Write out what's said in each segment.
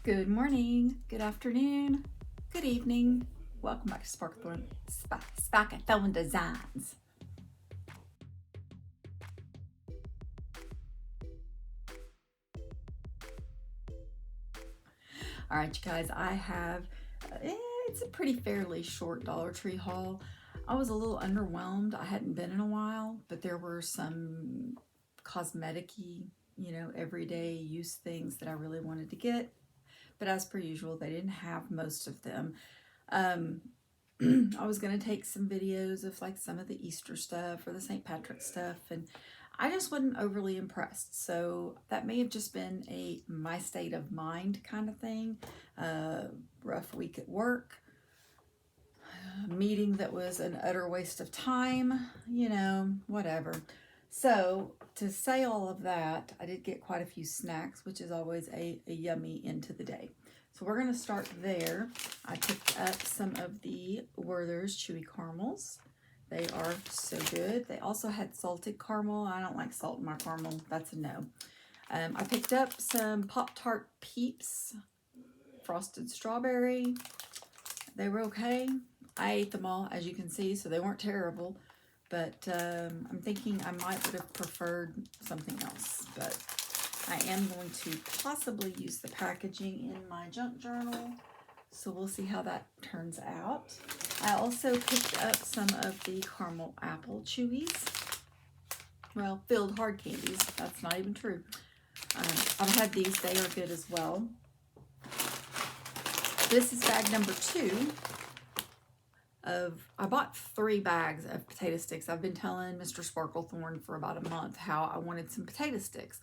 Good morning, good afternoon, good evening. Welcome back to Sparklethorn Designs. All right, you guys, I have, it's a pretty fairly short Dollar Tree haul. I was a little underwhelmed. I hadn't been in a while, but there were some cosmetic-y, everyday use things that I really wanted to get. But as per usual, they didn't have most of them. Um, I was going to take some videos of like some of the Easter stuff or the St. Patrick stuff, and I just wasn't overly impressed. So that may have just been a my state of mind kind of thing. Rough week at work, a meeting that was an utter waste of time, whatever. So to say all of that, I did get quite a few snacks, which is always a yummy end to the day. So we're going to start there. I picked up some of the Werther's Chewy Caramels. They are so good. They also had salted caramel. I don't like salt in my caramel. That's a no. I picked up some Pop-Tart Peeps Frosted Strawberry. They were okay. I ate them all, as you can see, so they weren't terrible. But I'm thinking I might would have preferred something else. But I am going to possibly use the packaging in my junk journal. So we'll see how that turns out. I also picked up some of the caramel apple chewies. Well, filled hard candies. That's not even true. I've had these. They are good as well. This is bag number 2. I bought 3 bags of potato sticks. I've been telling Mr. Sparklethorn for about a month how I wanted some potato sticks.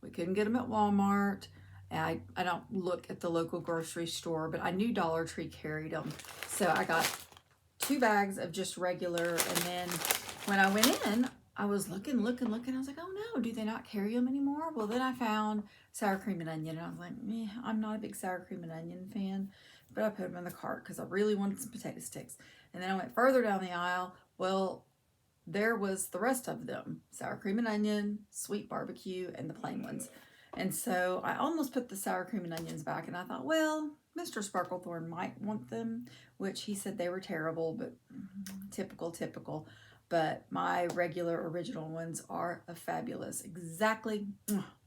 We couldn't get them at Walmart. I don't look at the local grocery store, but I knew Dollar Tree carried them. So I got 2 bags of just regular, and then when I went in, I was looking. I was like, oh no, do they not carry them anymore? Well, then I found sour cream and onion, and I was like, I'm not a big sour cream and onion fan, but I put them in the cart because I really wanted some potato sticks. And then I went further down the aisle. Well, there was the rest of them: sour cream and onion, sweet barbecue, and the plain ones. And so I almost put the sour cream and onions back, and I thought, well, Mr. Sparklethorn might want them, which he said they were terrible, but typical. But my regular original ones are fabulous. Exactly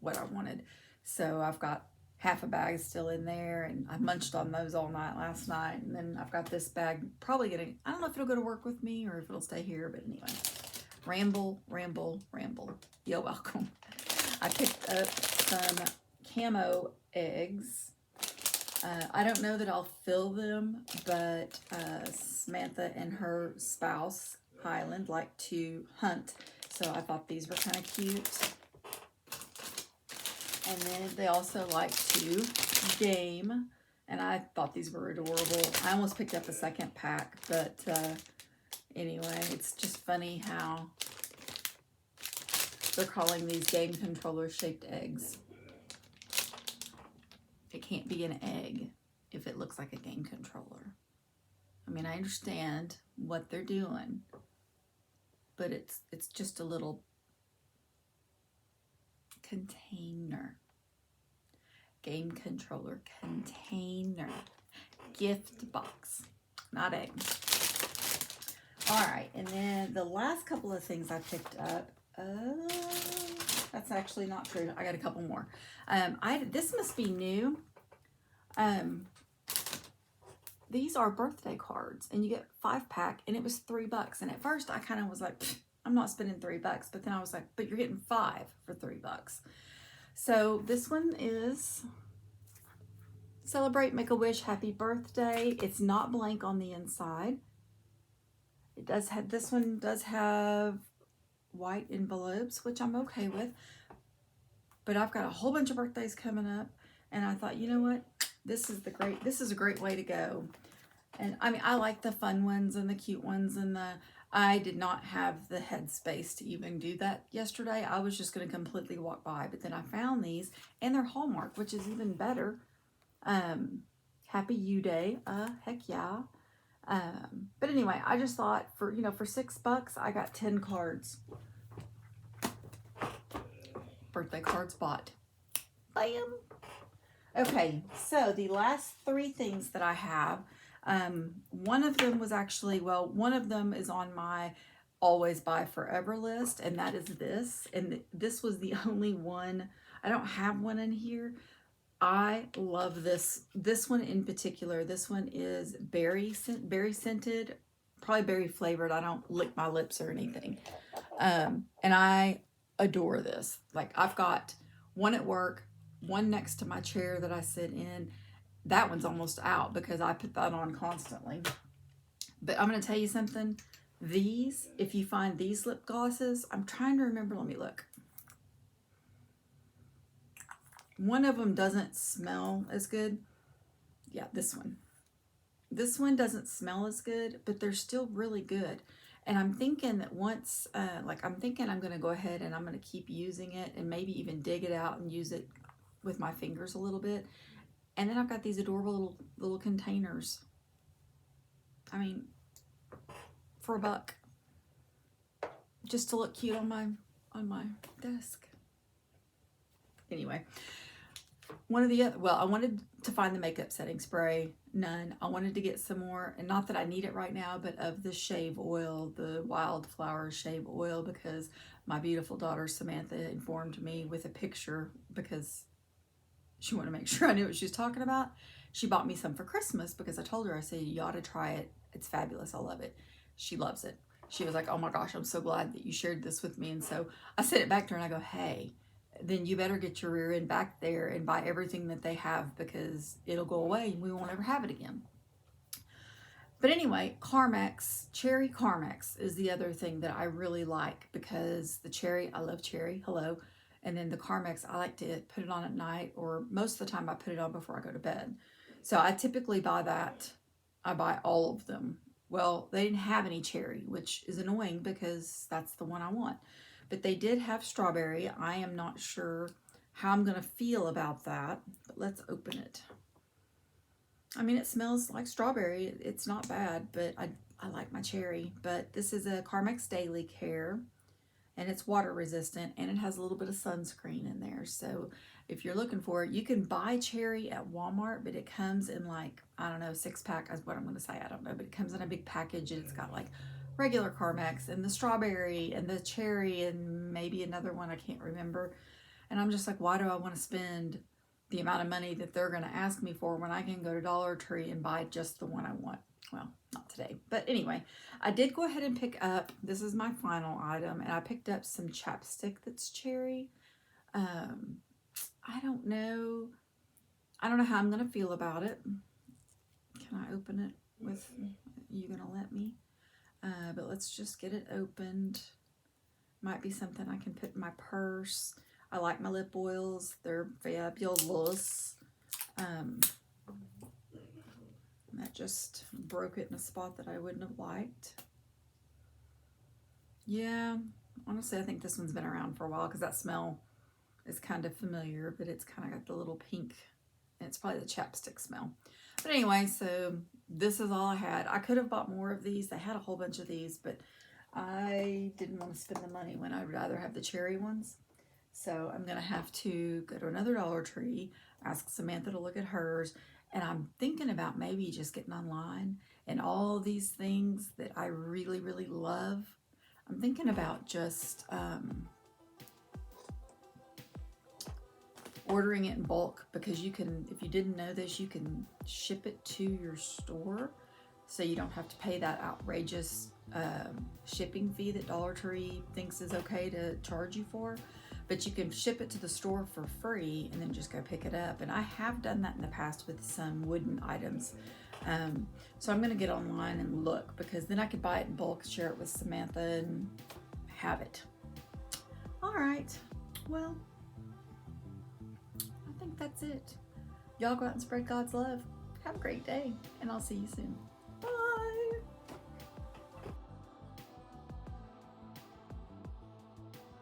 what I wanted. So I've got half a bag still in there, and I munched on those all night last night. And then I've got this bag probably getting, I don't know if it'll go to work with me or if it'll stay here, but anyway. Ramble. You're welcome. I picked up some camo eggs. I don't know that I'll fill them, but Samantha and her spouse, Highland, like to hunt. So I thought these were kind of cute. And then they also like to game, and I thought these were adorable. I almost picked up a second pack, but anyway, it's just funny how they're calling these game controller shaped eggs. It can't be an egg if it looks like a game controller. I mean, I understand what they're doing, but it's just a little container. Game controller container. Gift box, not egg. All right, and then the last couple of things I picked up, that's actually not true. I got a couple more. This must be new. These are birthday cards, and you get 5-pack, and it was $3. And at first, I kind of was like, I'm not spending $3. But then I was like, but you're getting 5 for $3. So this one is Celebrate, Make a Wish, Happy Birthday. It's not blank on the inside. It does have, this one does have white envelopes, which I'm okay with. But I've got a whole bunch of birthdays coming up, and I thought, you know what? This is a great way to go. And I mean, I like the fun ones and the cute ones, and I did not have the headspace to even do that yesterday. I was just going to completely walk by, but then I found these, and they're Hallmark, which is even better. Happy You Day. Heck yeah. But anyway, I just thought for $6, I got 10 cards. Birthday cards bought. Bam. Okay, so the last three things that I have, one of them was actually, well, one of them is on my always buy forever list, and that is this. And this was the only one. I don't have one in here. I love this one in particular. This one is berry scented, probably berry flavored. I don't lick my lips or anything. And I adore this. Like, I've got one at work, one next to my chair that I sit in. That one's almost out because I put that on constantly. But I'm going to tell you something. These, if you find these lip glosses, I'm trying to remember. Let me look. One of them doesn't smell as good. Yeah, this one. This one doesn't smell as good, but they're still really good. And I'm thinking that once, I'm thinking I'm going to go ahead and I'm going to keep using it and maybe even dig it out and use it with my fingers a little bit. And then I've got these adorable little containers. I mean, for $1, just to look cute on my desk. Anyway, one of the other, well, I wanted to find the makeup setting spray. None. I wanted to get some more, and not that I need it right now, but of the shave oil, the wildflower shave oil, because my beautiful daughter Samantha informed me with a picture because she wanted to make sure I knew what she was talking about. She bought me some for Christmas because I told her, I said, you ought to try it. It's fabulous. I love it. She loves it. She was like, oh my gosh, I'm so glad that you shared this with me. And so I sent it back to her and I go, hey, then you better get your rear end back there and buy everything that they have because it'll go away and we won't ever have it again. But anyway, Carmex, cherry Carmex is the other thing that I really like because the cherry, I love cherry, hello. And then the Carmex, I like to put it on at night, or most of the time I put it on before I go to bed. So I typically buy that. I buy all of them. Well, they didn't have any cherry, which is annoying because that's the one I want. But they did have strawberry. I am not sure how I'm going to feel about that, but let's open it. I mean, it smells like strawberry. It's not bad, but I like my cherry. But this is a Carmex Daily Care, and it's water resistant, and it has a little bit of sunscreen in there. So if you're looking for it, you can buy cherry at Walmart, but it comes in like, I don't know, 6-pack is what I'm going to say. I don't know, but it comes in a big package, and it's got like regular Carmex and the strawberry and the cherry and maybe another one I can't remember. And I'm just like, why do I want to spend the amount of money that they're going to ask me for when I can go to Dollar Tree and buy just the one I want? Well, not today. But anyway, I did go ahead and pick up, this is my final item, and I picked up some chapstick that's cherry. I don't know. I don't know how I'm going to feel about it. Can I open it with, you going to let me? But let's just get it opened. Might be something I can put in my purse. I like my lip oils. They're fabulous. That just broke it in a spot that I wouldn't have liked. Yeah, honestly, I think this one's been around for a while because that smell is kind of familiar, but it's kind of got the little pink, and it's probably the chapstick smell. But anyway, so this is all I had. I could have bought more of these. They had a whole bunch of these, but I didn't want to spend the money when I'd rather have the cherry ones. So I'm going to have to go to another Dollar Tree, ask Samantha to look at hers, and I'm thinking about maybe just getting online and all these things that I really, really love. I'm thinking about just ordering it in bulk because you can, if you didn't know this, you can ship it to your store so you don't have to pay that outrageous shipping fee that Dollar Tree thinks is okay to charge you for. But you can ship it to the store for free and then just go pick it up. And I have done that in the past with some wooden items. So I'm going to get online and look because then I could buy it in bulk, share it with Samantha, and have it. All right. Well, I think that's it. Y'all go out and spread God's love. Have a great day, and I'll see you soon. Bye.